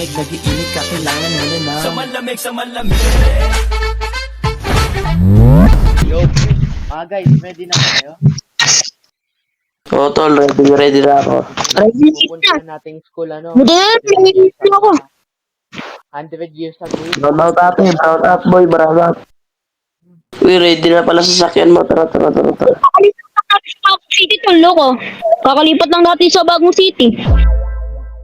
lamig, nag-iinit ka, kailangan mo na na. Sa malamig. Yo, guys, ready na ba kayo? Oo, tol, ready na ako. Pupunta na nating school, ano? Buti na, 100 years pinag-iisip ako. 100 years ago yun. Brownout ate, brownout boy, brownout. Uy, ready na pala sa sakyan mo. Tara. Kakalipat lang natin sa Bagong City, tol, loko. Kakalipat lang natin sa Bagong City.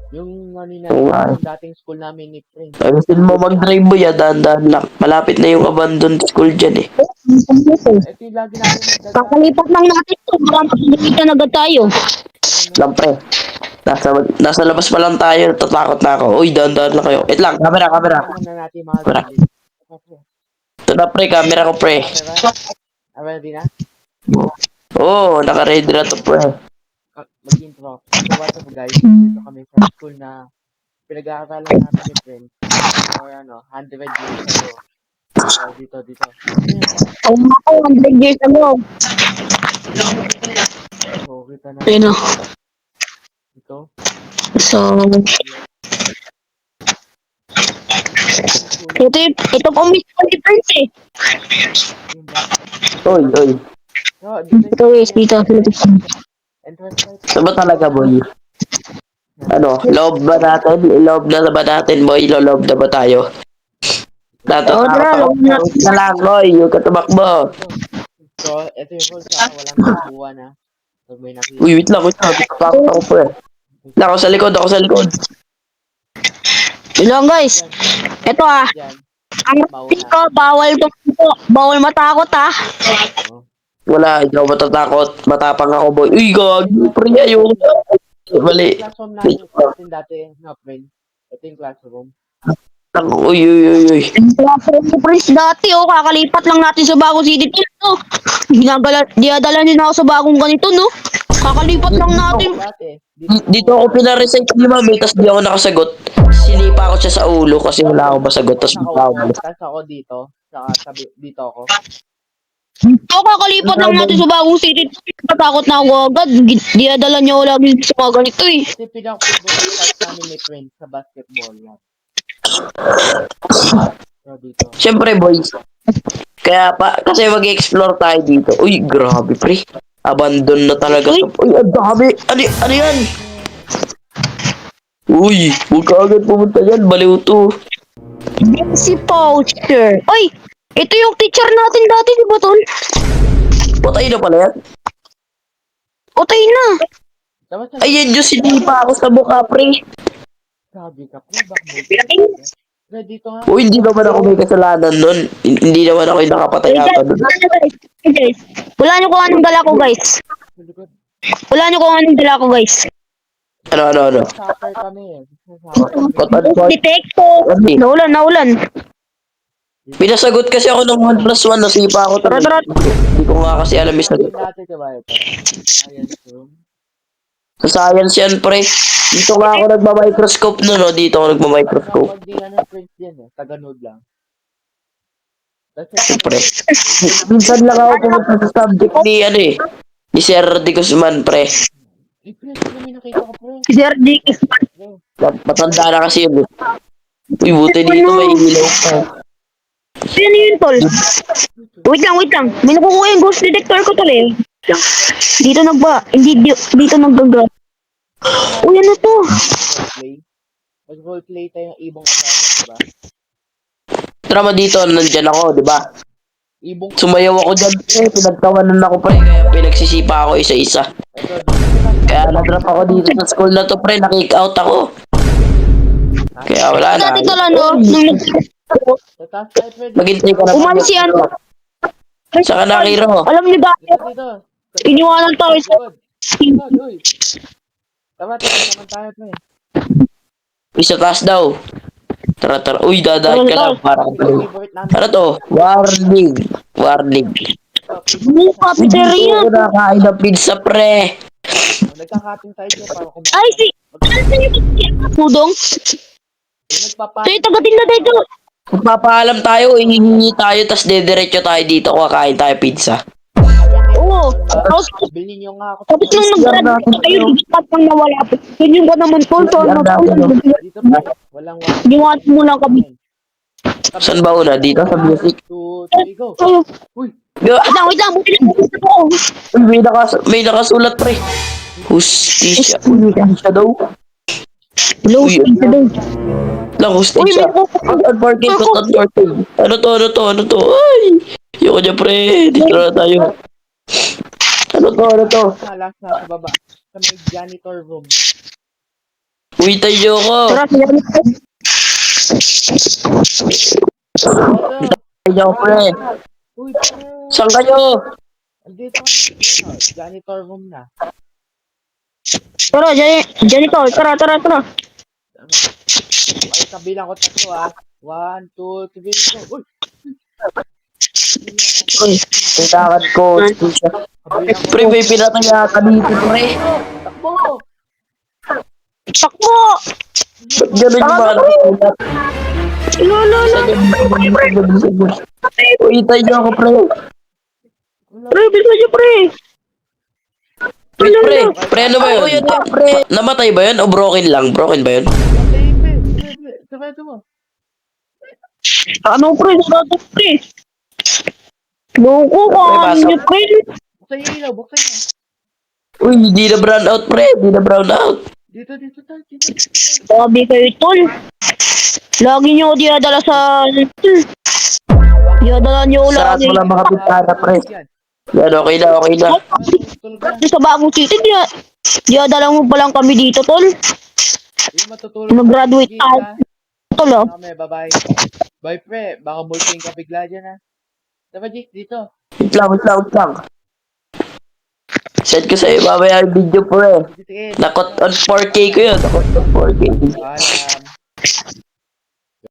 Yung ano na, Oo nga. yung dating school namin ni Prince. Ayusin mo mag-drive boy, dahan-dahan lang. Malapit na yung abandoned school dyan eh. Ito yung lagi namin nadadaan. Kakalipat lang natin to. Baka makikita na agad tayo. Lang pre. Nasa labas pa lang tayo, tatakot na ako. Uy, dahan-dahan lang kayo. Wait lang, camera. Kasama na natin mga Camera. galit. Ito na pre, camera ko pre. Okay ba? Ready na? Oo, naka-ready na to pre. Mag-intro. So what's up guys? Dito kami sa school na pinag-aaralan namin ni Prince. Or ano, 100 years ago. So dito. Oo nga po, 100 years ago. So kita na Ayun o. dito. So, ito po mismo ni Prince eh. Yung ba? Uy. So, dito Ito guys, dito. entrance right. Saan ba talaga boy? Ano, loob ba natin? Loob na ba natin boy? Loob na ba tayo? Oo, tara, Natatakot ako. loob na. Wait na lang boy, yung katumakbo. So, ito yung rules ha. Walang takbuhan ha. Pag may nakita. Uy, wait lang. Natatakot ako pre. Ako sa likod. Ilang guys. Ito ah. Yan. Ang ko, bawal tumpo. Bawal matakot ah. Oh. Wala, ikaw matatakot. Matapang ako boy. Uy, gagi. Pre, ayun. Mali. Classroom natin dati, no, friend. Ito yung classroom. Uy. Classroom ni Prince dati oh. Kakalipat lang natin sa Bagong City. No? Dinadala niyo na ako sa bagong ganito no. Kakalipat lang natin. Dati. Dito ako pinaresearch ni mami, tapos di ako nakasagot. Sinipa ko siya sa ulo kasi wala akong masagot. Tapos Tapos ako dito. Saka dito ako. Ito kakalipat lang natin sa Bagong City. Natakot na ako agad. Dinadala niyo lagi sa mga ganito eh. Ito yung pinaka-favorite part namin ni Prince sa basketball. So, dito. Siyempre boys. Kasi mag-explore tayo dito. Uy, grabe pre. Abandon na talaga to. Uy, ang dami. Ano yan? Uy, huwag ka agad pumunta dyan. Baliw to. Si Poacher. Oy! Ito yung teacher natin dati, di ba, Tol? Patay na pala yan. Patay na. Ayan, Diyos, sinipa ako sa mukha pre. Sabi ka, pre, bak mo. Dito nga. Uy, hindi naman ako may kasalanan nun. Hindi naman ako yung nakapatay ata nun. Guys, wala niyo kung anong dala ko, guys. Wala niyo kung anong dala ko, guys. Ano? Soccer kami eh. Detecto. Naulan. Pinasagot kasi ako ng 1+1, nasipa ako Tara. Hindi ko nga kasi alam yung sagot. Dati, diba ito? Science room. Sa science yan, pre. Dito nga ako nagma-microscope nun, no? Dito ako nagma-microscope. Pag di ano, Prince yan eh. Taga-nude lang. Pre. Minsan lang ako pumunta sa subject ni, ni Sir De Guzman, pre. Prince, ano may nakita ko, Prince? Si Sir Dick. Matanda na kasi yun. Uy, buti dito may ilaw pa. Ano yun, Tol? Wait lang. May nakukuha yung ghost detector ko, Tol eh. Dito dito nagbaga. Uy, ano to? Roleplay. Mag-roleplay tayo ng ibong assignment, diba? Tara mo dito, nandyan ako, di ba? Ibong Sumayaw ako dyan, pre. Pinagtawanan ako, pre. Kaya pinagsisipa ako isa-isa. ito, Kaya nadrap ako dito sa school na to, pre. Na-kick out ako. Kaya wala na. Dati, Tol, ano? tatas tayo, pwede. Maghintay ka na. Umalis si ano? Saka nakiro. Alam niyo ba? Dito. Iniwanan tayo sa... Likod, uy. Tama tayo, pre. Isa taas daw. Tara. Uy, dadaan ka lang. Para ka pala. Favorite namin. Ano to? Warning. Hindi, cafeteria. Hindi ko nakain ng pizza, pre. Nagkakating tayo dyan para kumain. Ay, ano yung pudong? Nagpapalit. Tayo, taga-tinda dito. Magpapaalam tayo, hihingi tayo, tas dediretso tayo dito, kakain tayo pizza. Oo. Tapos, Bilhin nyo nga ako. tapos nung nag-graduate kayo, dapat pang nawala po. Ganyan ka naman tol, so ano tol? Dito pre, walang one. Ginawa muna kami. Saan ba una? Dito sa music? 2, 3, go. Ayun. Uy, Wait lang, buti lang ako. Uy, may nakasulat pre. Hustisya. Hustisya daw. Hello, Uy, isa daw. Lang, hustisya. Uy, may- Unparking to, unparking. Ano to? Ay! Yoko dyan pre. Dito na tayo. Ano to? last na sa baba. Sa may janitor room. Uy, tayo ko. Tara, sige. Oto. Tayo pre. Uy, pre. Saan kayo? Andito ka na. Yun, oh, janitor room na. Tara, janitor, tara. Ay, kabilang ko 3 ah. 1, 2, 3, go. Uy, Uy, Ang lakad ko. Hustisya. kabilang ko. Pre, may pinatay yata dito pre. Takbo! sakbo! Ba't ganun yung mga nakasulat? Lolo, Uy, tayo ako pre. pre, bisa niyo, pre. Wait, pre, ano ba yun? Uy, ano, pre? Namatay ba yun o broken lang? Broken ba yun? Patay, pre. Sarado mo. Ano, pre, sarado, pre. Loko, pasok. niyo, pre. Buksan yung ilaw, buksan niyo. Uy, di na brown out, pre. Di na brown out. Dito. Sabi kayo, tol. Lagi niyo ako dinadala sa... Dinadala niyo ako Sarap lagi. mo lang mga pintana, pre. Yan. Yan, okay na. Tulog yan. Sa bagong city, dinadala mo pa lang kami dito, tol. Yung matutulog. Mag-graduate Sige, tayo. ah. Tol, oh. Kami, bye-bye. Bye, pre. Baka multing ka bigla dyan, ha. Diba, Jake? Dito. Wait lang. Send ko sa'yo, mamaya yung video, pre. Sige. Nakot on 4K ko yun. Nakot on 4K. Wala.